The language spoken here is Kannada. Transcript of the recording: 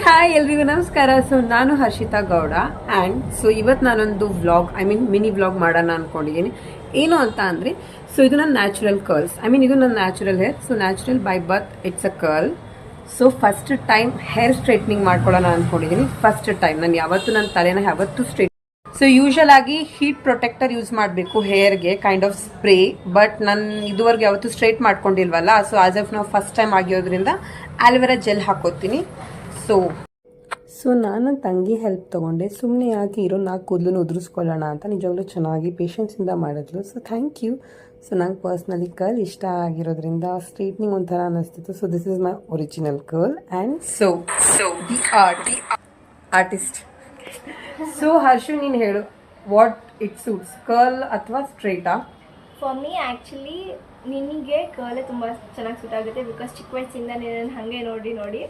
ಹಾಯ್ ಎಲ್ರಿಗೂ ನಮಸ್ಕಾರ. ಸೊ ನಾನು ಹರ್ಷಿತಾ ಗೌಡ ಆ್ಯಂಡ್ ಸೊ ಇವತ್ತು ನಾನೊಂದು ವ್ಲಾಗ್ ಮಿನಿ ವ್ಲಾಗ್ ಮಾಡೋಣ ಅಂದ್ಕೊಂಡಿದ್ದೀನಿ. ಏನು ಅಂತ ಅಂದರೆ ಸೊ ಇದು ನನ್ನ ನ್ಯಾಚುರಲ್ ಕರ್ಲ್ಸ್, ಇದು ನನ್ನ natural hair. So natural by birth it's a curl. So first time hair straightening ಮಾಡ್ಕೊಳ್ಳೋಣ ಅಂದ್ಕೊಂಡಿದ್ದೀನಿ. ಫಸ್ಟ್ ಟೈಮ್ ನಾನು ಯಾವತ್ತೂ ನನ್ನ ತಲೆನ ಯಾವತ್ತೂ ಸ್ಟ್ರೈಟ್. ಸೊ ಯೂಶಲ್ ಆಗಿ ಹೀಟ್ ಪ್ರೊಟೆಕ್ಟರ್ ಯೂಸ್ ಮಾಡಬೇಕು ಹೇರ್ಗೆ, ಕೈಂಡ್ ಆಫ್ ಸ್ಪ್ರೇ. ಬಟ್ ನಾನು ಇದುವರೆಗೆ ಯಾವತ್ತೂ ಸ್ಟ್ರೈಟ್ ಮಾಡ್ಕೊಂಡಿಲ್ವಲ್ಲ, ಸೊ ಆಸ್ ಆಫ್ ನಾವು ಫಸ್ಟ್ ಟೈಮ್ ಆಗಿರೋದ್ರಿಂದ ಆಲೋವೆರಾ ಜೆಲ್ ಹಾಕೋತೀನಿ. ಸೊ ನಾನು ನನ್ನ ತಂಗಿ ಹೆಲ್ಪ್ ತೊಗೊಂಡೆ. ಸುಮ್ಮನೆ ಯಾಕೆ ಇರೋ 4 ಕೂದಲು ಉದುರಿಸ್ಕೊಳ್ಳೋಣ ಅಂತ ನಿಜವಾಗ್ಲೂ ಚೆನ್ನಾಗಿ ಪೇಷನ್ಸಿಂದ ಮಾಡಿದ್ಲು. So thank you. ಸೊ ನಂಗೆ ಪರ್ಸ್ನಲಿ ಕರ್ಲ್ ಇಷ್ಟ ಆಗಿರೋದ್ರಿಂದ ಸ್ಟ್ರೈಟ್ನಿಂಗ್ ಒಂಥರ ಅನ್ನಿಸ್ತಿತ್ತು. So this is my original curl and so the artist. So Harshu, ನೀನು ಹೇಳು, ವಾಟ್ ಇಟ್ ಸೂಟ್ಸ್, ಕರ್ಲ್ ಅಥವಾ ಸ್ಟ್ರೈಟಾ? ಫಾರ್ ಮೀ ಆ್ಯಕ್ಚುಲಿ ನಿನಗೆ ಕರ್ಲೇ ತುಂಬ ಚೆನ್ನಾಗಿ ಸೂಟ್ ಆಗುತ್ತೆ. ಬಿಕಾಸ್ ಚಿಕ್ಕ ವಯಸ್ಸಿಂದ ನಾನು ಹಾಗೆ ನೋಡಿ